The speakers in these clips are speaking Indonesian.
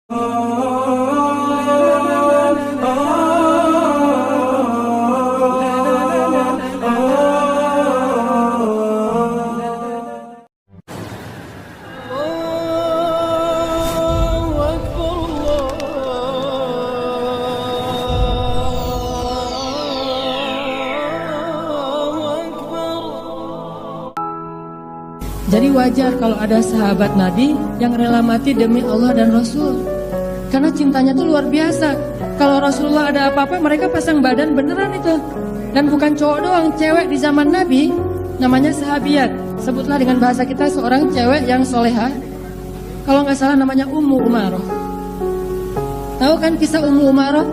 Jadi wajar kalau ada sahabat Nabi yang rela mati demi Allah dan Rasul. Karena cintanya tuh luar biasa. Kalau Rasulullah ada apa-apa mereka pasang badan beneran itu. Dan bukan cowok doang, cewek di zaman Nabi namanya sahabiat. Sebutlah dengan bahasa kita seorang cewek yang soleha. Kalau nggak salah namanya Ummu Umaroh. Tahu kan kisah Ummu Umaroh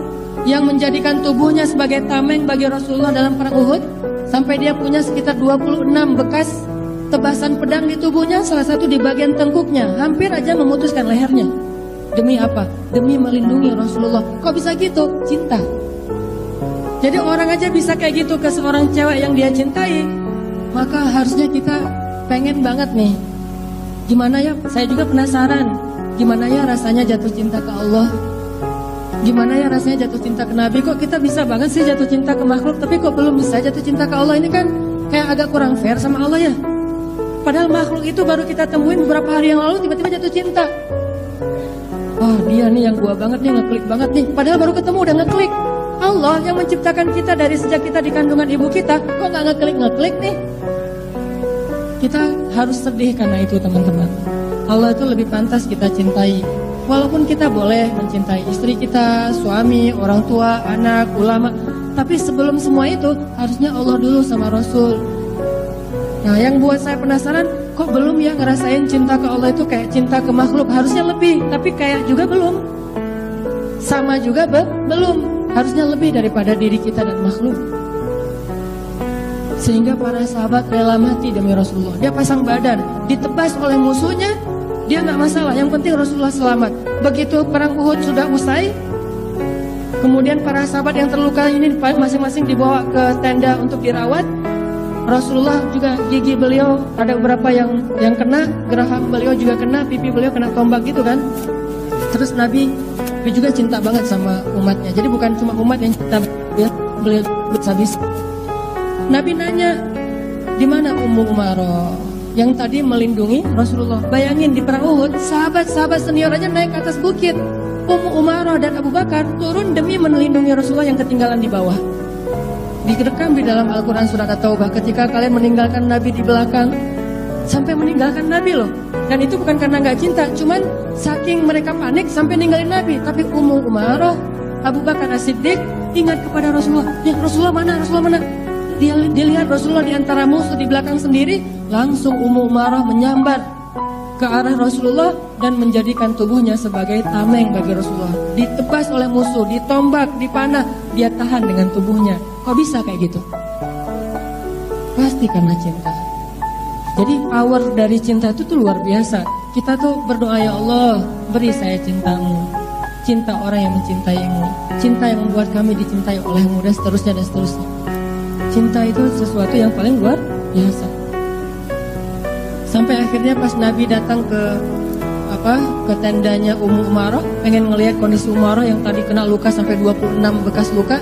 yang menjadikan tubuhnya sebagai tameng bagi Rasulullah dalam perang Uhud? Sampai dia punya sekitar 26 bekas tebasan pedang di tubuhnya, salah satu di bagian tengkuknya, hampir aja memutuskan lehernya. Demi apa? Demi melindungi Rasulullah. Kok bisa gitu? Cinta. Jadi orang aja bisa kayak gitu ke seorang cewek yang dia cintai, maka harusnya kita pengen banget nih. Gimana ya? Saya juga penasaran. Gimana ya rasanya jatuh cinta ke Allah? Gimana ya rasanya jatuh cinta ke Nabi? Kok kita bisa banget sih jatuh cinta ke makhluk, tapi kok belum bisa jatuh cinta ke Allah? Ini kan kayak agak kurang fair sama Allah ya. Padahal makhluk itu baru kita temuin beberapa hari yang lalu tiba-tiba jatuh cinta. Wah, dia nih yang gua banget nih, ngeklik banget nih. Padahal baru ketemu udah ngeklik. Allah yang menciptakan kita dari sejak kita di kandungan ibu kita, kok nggak ngeklik nih? Kita harus sedih karena itu, teman-teman. Allah itu lebih pantas kita cintai. Walaupun kita boleh mencintai istri kita, suami, orang tua, anak, ulama, tapi sebelum semua itu harusnya Allah dulu sama Rasul. Nah, yang buat saya penasaran, kok belum ya ngerasain cinta ke Allah itu kayak cinta ke makhluk? Harusnya lebih, tapi kayak juga belum. Sama juga belum. Harusnya lebih daripada diri kita dan makhluk. Sehingga para sahabat rela mati demi Rasulullah. Dia pasang badan, ditebas oleh musuhnya, dia nggak masalah. Yang penting Rasulullah selamat. Begitu perang Uhud sudah usai, kemudian para sahabat yang terluka ini masing-masing dibawa ke tenda untuk dirawat. Rasulullah juga gigi beliau ada beberapa yang kena, geraham beliau juga kena, pipi beliau kena tombak gitu kan. Terus Nabi juga cinta banget sama umatnya. Jadi bukan cuma umat yang cinta, beliau habis. Nabi nanya, di mana Ummu Umaroh yang tadi melindungi Rasulullah? Bayangin di perang Uhud, sahabat-sahabat senior aja naik ke atas bukit. Ummu Umaroh dan Abu Bakar turun demi melindungi Rasulullah yang ketinggalan di bawah. Direkam di dalam Al-Quran surat At-Taubah, ketika kalian meninggalkan Nabi di belakang, sampai meninggalkan Nabi loh. Dan itu bukan karena gak cinta, cuman saking mereka panik sampai ninggalin Nabi. Tapi Ummu Umaroh, Abu Bakar As-Siddiq ingat kepada Rasulullah. Ya Rasulullah mana? Rasulullah mana? Dia lihat Rasulullah di antara musuh di belakang sendiri. Langsung Ummu Umaroh menyambar ke arah Rasulullah dan menjadikan tubuhnya sebagai tameng bagi Rasulullah. Ditebas oleh musuh, ditombak, dipanah, dia tahan dengan tubuhnya. Kok bisa kayak gitu? Pasti karena cinta. Jadi power dari cinta itu tuh luar biasa. Kita tuh berdoa, ya Allah, beri saya cintamu, cinta orang yang mencintaimu, cinta yang membuat kami dicintai olehmu, dan seterusnya dan seterusnya. Cinta itu sesuatu yang paling luar biasa. Sampai akhirnya pas Nabi datang ke tendanya Ummu Umaroh, pengen ngelihat kondisi Umaroh yang tadi kena luka sampai 26 bekas luka.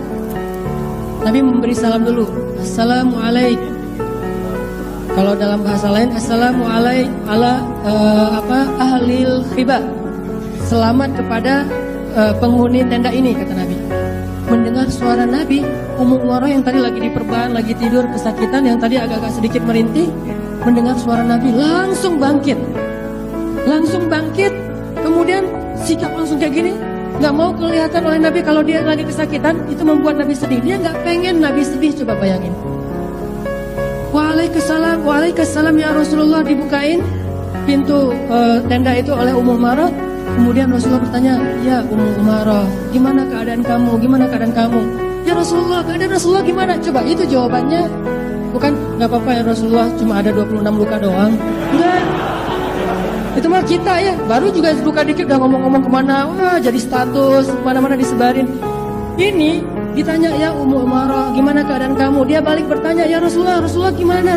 Nabi memberi salam dulu, Assalamualaikum. Kalau dalam bahasa lain, Assalamualaikum ala ahlil khiba. Selamat kepada penghuni tenda ini, kata Nabi. Mendengar suara Nabi, Ummu Umaroh yang tadi lagi diperban, lagi tidur kesakitan, yang tadi agak-agak sedikit merintih, mendengar suara Nabi langsung bangkit. Kemudian sikap langsung kayak gini. Gak mau kelihatan oleh Nabi kalau dia lagi kesakitan. Itu membuat Nabi sedih. Dia gak pengen Nabi sedih, coba bayangin. Waalaikumsalam ya Rasulullah. Dibukain pintu tenda itu oleh Ummu Umaroh. Kemudian Rasulullah bertanya, ya Ummu Umaroh, gimana keadaan kamu? Ya Rasulullah, keadaan Rasulullah gimana? Coba itu jawabannya. Bukan, gak apa-apa ya Rasulullah, cuma ada 26 luka doang. Enggak. Itu mah kita ya, baru juga luka dikit udah ngomong-ngomong kemana, wah jadi status, mana-mana disebarin. Ini ditanya, ya Ummu Umaroh, gimana keadaan kamu? Dia balik bertanya, ya Rasulullah gimana?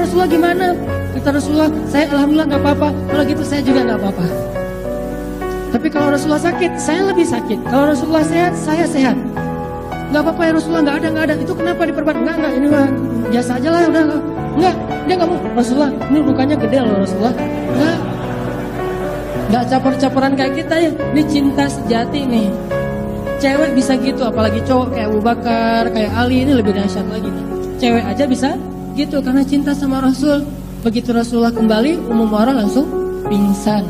Kata Rasulullah, saya alhamdulillah gak apa-apa, kalau gitu saya juga gak apa-apa. Tapi kalau Rasulullah sakit, saya lebih sakit. Kalau Rasulullah sehat, saya sehat. Nggak apa-apa ya Rasulullah, nggak ada. Itu kenapa diperban? Nggak, ini mah biasa aja lah, udah. Nggak, dia nggak mau. Rasulullah, ini lukanya gede loh Rasulullah. Nggak capor-caporan kayak kita ya. Ini cinta sejati nih. Cewek bisa gitu, apalagi cowok kayak Abu Bakar, kayak Ali, ini lebih dahsyat lagi nih. Cewek aja bisa gitu karena cinta sama Rasul. Begitu Rasulullah kembali, umum orang langsung pingsan.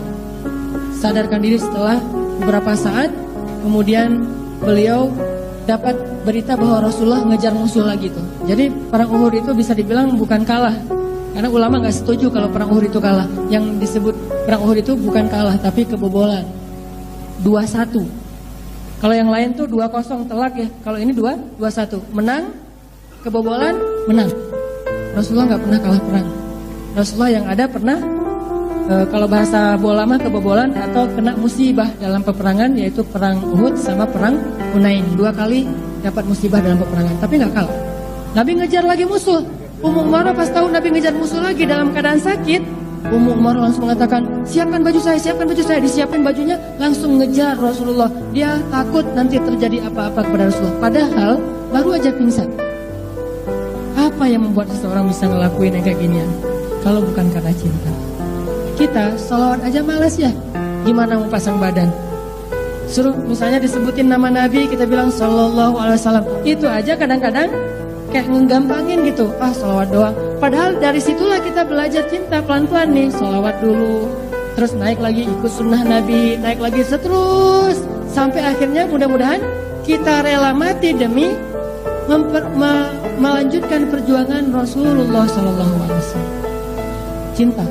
Sadarkan diri setelah beberapa saat, kemudian beliau dapat berita bahwa Rasulullah ngejar musuh lagi tuh. Jadi perang Uhud itu bisa dibilang bukan kalah, karena ulama nggak setuju kalau perang Uhud itu kalah. Yang disebut perang Uhud itu bukan kalah, tapi kebobolan. 2-1. Kalau yang lain tuh 2-0 telak ya. Kalau ini 2-1. Menang, kebobolan, menang. Rasulullah nggak pernah kalah perang. Rasulullah yang ada pernah kalau bahasa bola mah kebobolan atau kena musibah dalam peperangan, yaitu perang Uhud sama perang Hunain. 2 kali dapat musibah dalam peperangan, tapi nggak kalah. Nabi ngejar lagi musuh. Ummu Umarah pas tahu Nabi ngejar musuh lagi dalam keadaan sakit, Ummu Umarah langsung mengatakan, siapkan baju saya. Disiapin bajunya, langsung ngejar Rasulullah. Dia takut nanti terjadi apa-apa kepada Rasulullah. Padahal baru aja pingsan. Apa yang membuat seseorang bisa ngelakuin yang kayak ginian? Kalau bukan karena cinta. Kita sholawat aja malas ya. Gimana mau pasang badan? Suruh misalnya disebutin nama Nabi, kita bilang sallallahu alaihi wasallam. Itu aja kadang-kadang kayak ngegampangin gitu. Sholawat doang. Padahal dari situlah kita belajar cinta pelan-pelan nih. Sholawat dulu, terus naik lagi ikut sunnah Nabi, naik lagi seterus sampai akhirnya mudah-mudahan kita rela mati demi melanjutkan perjuangan Rasulullah sallallahu alaihi wasallam. Cinta.